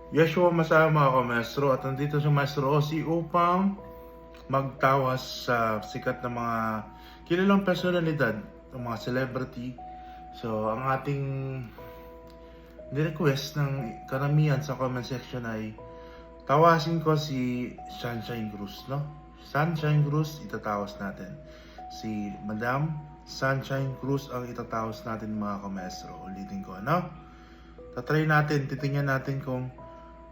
Yeshua masama ako, Maestro, at nandito si Maestro Ozzy upang magtawas sa sikat na mga kilalang personalidad, ng mga celebrity. So, ang ating request ng karamihan sa comment section ay tawasin ko si Sunshine Cruz, no? Sunshine Cruz, itatawas natin. Si Madam Sunshine Cruz ang itatawas natin mga kamestro. Ulitin ko, no? Tatry natin, titingnan natin kung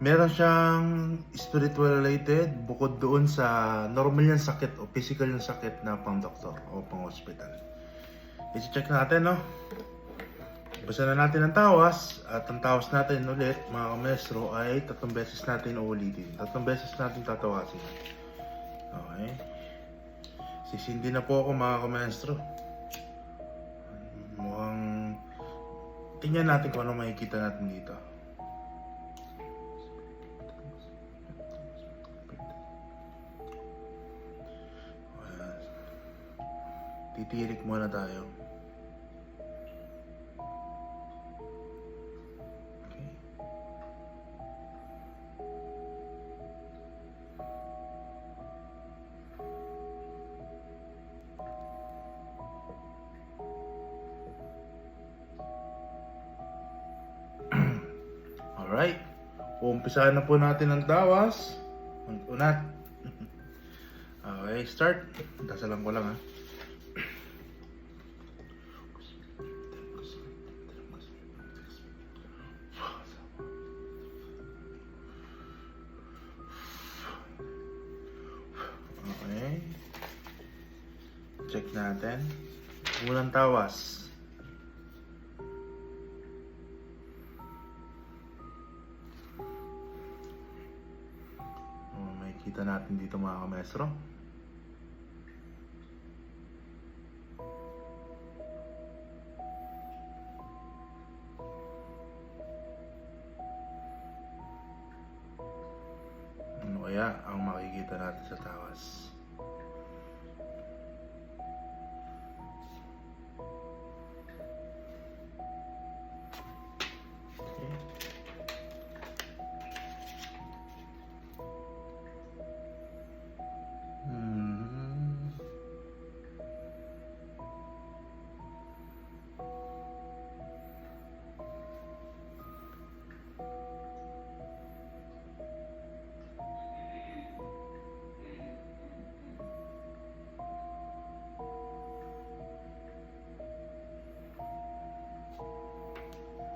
meron siyang spiritual related bukod doon sa normal yung sakit o physical yung sakit na pang doktor o pang hospital. I-check natin, no? Basta na natin ang tawas at ang tawas natin ulit mga kamestro ay 3 beses natin uulitin. 3 beses natin tatawasin. Okay? Sisindi na po ako mga kamestro. Mukhang tingnan natin kung ano makikita natin dito. Titirik muna tayo. Okay. Alright. Umpisahan na po natin ang tawas. Unat. Okay, start. Dasalan ko lang ha. Okay. Check natin. Unang tawas. Makikita natin dito mga kamestro. Ano kaya ang makikita natin sa tawas? Okay.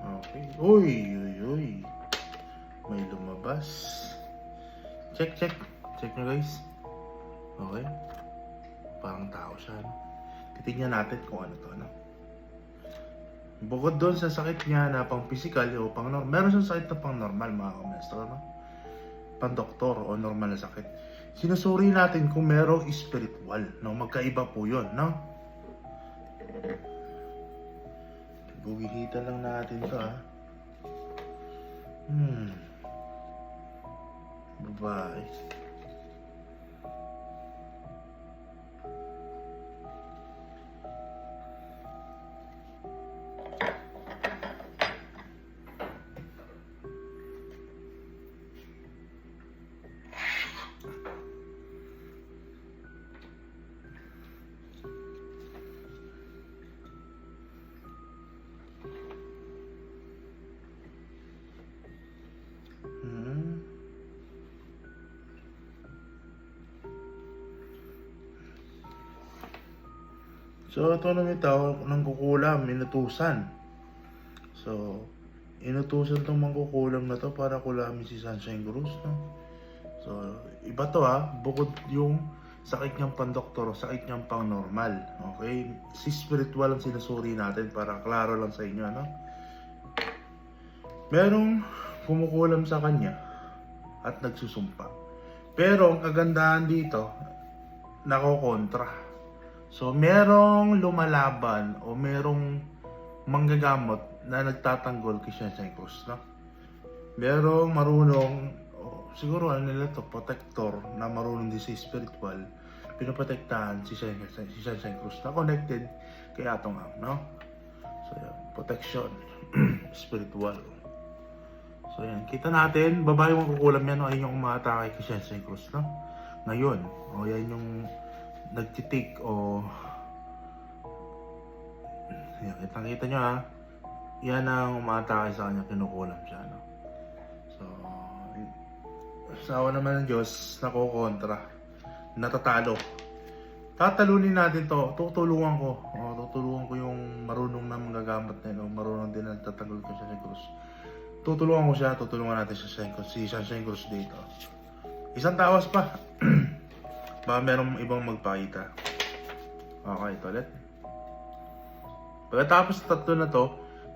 Okay. Uy. May lumabas. Check. Check nyo guys. Okay. Parang tao siya, no? Titignan natin kung ano to, no? Bukod doon sa sakit niya na pang physical o pang normal, meron siyang sakit na pang normal mga kamestro, no? Pang doktor o normal na sakit. Sinusuri natin kung merong spiritual, no? Magkaiba po yun, no? Gugihitan lang natin to, ha? Babae. So, ito na may tao ng kukulam, inutusan. So, inutusan itong mangkukulam na to para kulamin si Sunshine Cruz, no? So, iba to ha, bukod yung sakit niyang pandoktor, sakit niyang pang normal. Okay? Si spiritual ang sinusuri natin para klaro lang sa inyo, no? Merong kumukulam sa kanya at nagsusumpa. Pero ang kagandahan dito, nakokontra. So, merong lumalaban o merong manggagamot na nagtatanggol kay Sunshine Cruz, no? Merong marunong, siguro ano nila to, protector na marunong din sa spiritual, pinoprotektahan si Sunshine Cruz na connected kay Atong Ang, no? So, protection, spiritual. So yan, kita natin, babae yung kukulam yan, no? Ayun yung umatake kay Sunshine Cruz, no? Ngayon, o yan yung nagtitik o yan, kita nyo ha. Yan ang umatake sa kanya, kinukulam siya, no? So, sa awa naman ng Diyos, nakukontra, natatalo. Tatalunin natin to, tutulungan ko. Tutulungan ko yung marunong na magagamit na yun, marunong din na nagtatanggol kay Sunshine Cruz. Tutulungan ko siya, tutulungan natin si Sunshine Cruz dito. Isang tawas pa. Baka merong ibang magpakita. Okay, ito ulit. Pagkatapos ng tatlo na to,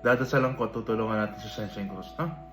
dadasalan ko, tutulungan natin si Sunshine Cruz, no?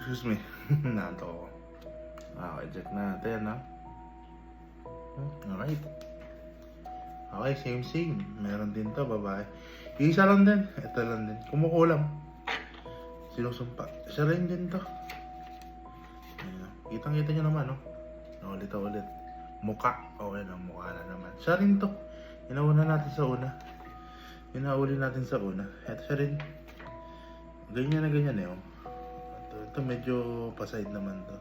Excuse me. Nanto ako. Okay, check natin, ha? Alright. Okay, same. Meron din to, babae. Isa lang din. Ito lang din. Kumukulam. Sinusumpa. Isa rin din to. Ayan. Kitang-kita nyo naman, no? Ulit. Muka. Okay na, mukha na naman. Siya rin to. Inauna natin sa una. Inauli natin sa una. Ito siya rin. Ganyan na ganyan, eh, oh. Ito medyo paside naman to.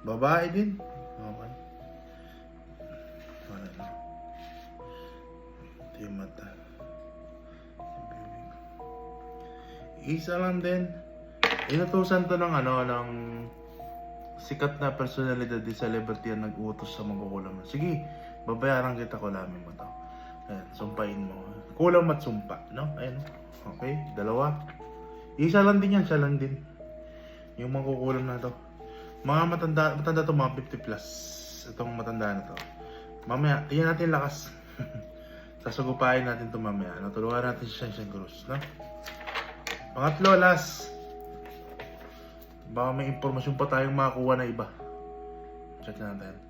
Babae din. Okay. Wala na. Ito yung mata. Isa lang din. Inutusan to ng ng sikat na personalidad di celebrity ang nag-utos sa magkukulam. Sige, babayaran kita, kulamin mo to. Ayan, sumpain mo. Kulam at sumpa, no? Ayan. Okay, dalawa. Isa lang din yan, siya lang din. Yung mangkukulam na to. Mga matanda to, mga 50 plus. Itong matanda na to. Mamaya, tingnan natin lakas. Sasagupain natin to mamaya. Natulungan natin si Sunshine Cruz, no? Pangatlo, last. Baka may impormasyon pa tayong makakuha na iba. Check natin.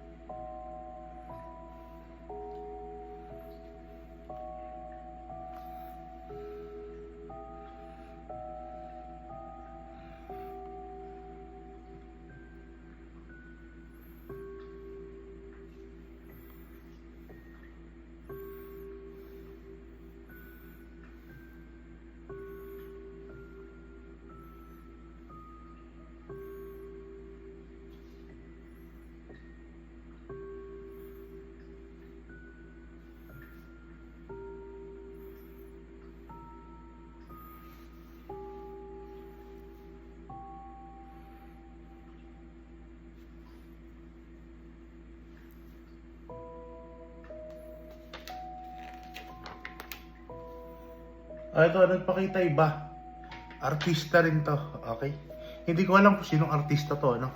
Ito, nagpakita iba. Artista rin to, okay? Hindi ko alam kung sinong artista to, no?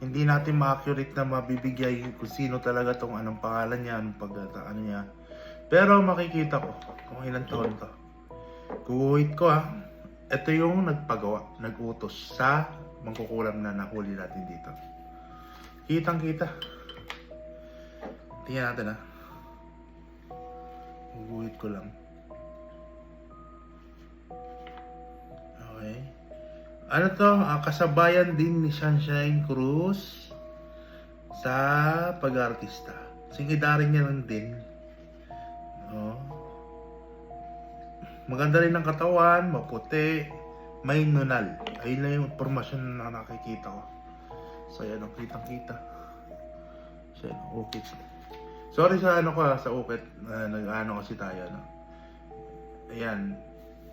Hindi natin ma-accurate na mabibigay kung sino talaga tong anong pangalan niya, anong pagkataano niya. Pero makikita ko kung ilang taon to. Kukuhit ko, ha. Ito yung nagpagawa, nag-utos sa mangkukulam na nahuli natin dito. Kitang-kita. Tingnan natin, ha. Kukuhit ko lang. Okay. Ano to? Kasabayan din ni Sunshine Cruz sa pag-artista. Singidarin niya lang din. Oh. Maganda rin ang katawan, maputi, may nunal. Ayun na yung impormasyon na nakikita ko. So yan, kitang-kita. So yan, ukit. Sorry sa sa ukit. Nag-ano kasi tayo, no? Ayan.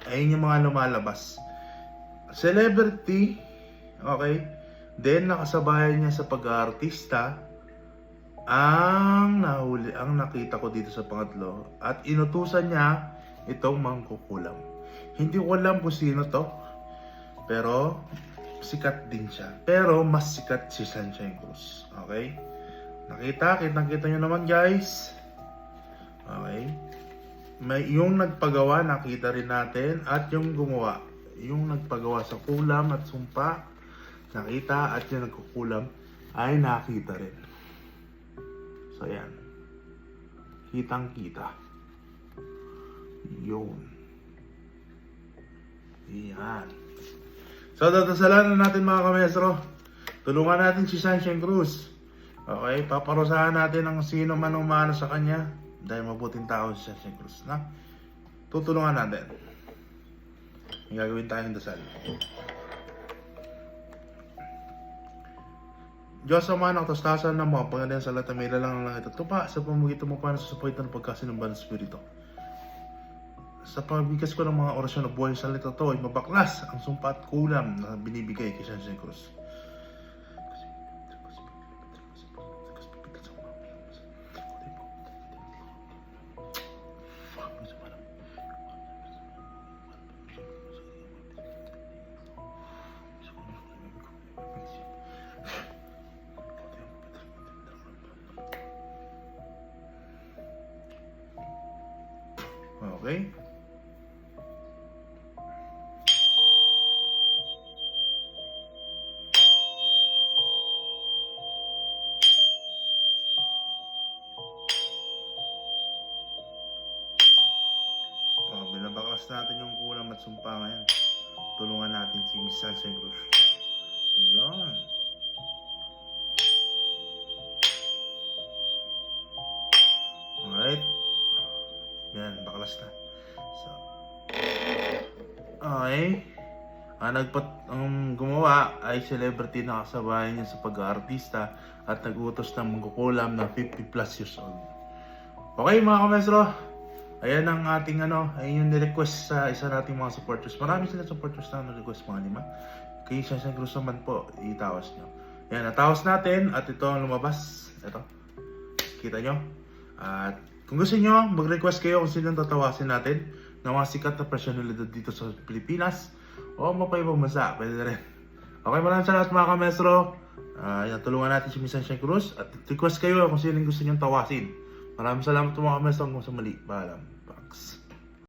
Ayun yung mga lumalabas. Celebrity, okay? Then nakasabayan niya sa pag-aartista ang nahuli, ang nakita ko dito sa pangatlo, at inutusan niya itong mangkukulam. Hindi ko alam kung sino to, pero sikat din siya. Pero mas sikat si Sunshine Cruz, okay? Kitang-kita nyo naman, guys. may yung nagpagawa, nakita rin natin, at yung gumawa. Yung nagpagawa sa kulam at sumpa, nakita, at yung nagkukulam ay nakita rin. So, yan. Kitang-kita. Yun. Yan. So, dadasalan na natin mga kamestro. Tulungan natin si Sunshine Cruz. Okay, paparusahan natin ang sino man umano sa kanya dahil mabuting tao si Sunshine Cruz, na tutulungan natin. May gagawin tayong dasal. Diyos sa manang tastasan ng mga pangalan sa lahat na may lalang ng ito. Tupa sa pamagitan mo paano sa sapuitan ng pagkasinumban ng Espiritu. Sa pagbigas ko ng mga orasyon na buhay sa salita to ay mabaklas ang sumpa at kulam na binibigay kay Sunshine Cruz. Okay? Binabaklas natin yung kulam at sumpa ngayon. Tulungan natin si Miss Sunshine Cruz. Iyon. Alright. Yan, baklas na. So, okay. Ang gumawa ay celebrity na kasabayan niya sa pag-aartista at nag-utos ng mangkukulam na 50 plus years old. Okay mga kamestro, ayan ang ating ayun yung nirequest sa isa nating mga supporters. Marami sila supporters na nag-request mga 5. Kay Sunshine Cruz naman po, itawas nyo. Ayan, natawas natin at ito ang lumabas. Ito, kita nyo. At kung gusto nyo, mag-request kayo kung sino tatawasin natin ng mga sikat na personalidad dito sa Pilipinas o mapaibang bansa, pwede rin. Okay, maraming salamat mga kamestro. Tulungan natin si Miss Sunshine Cruz at request kayo kung sino gusto nyo tawasin. Maraming salamat mga kamestro. Kung sa mali, paalam. Pax.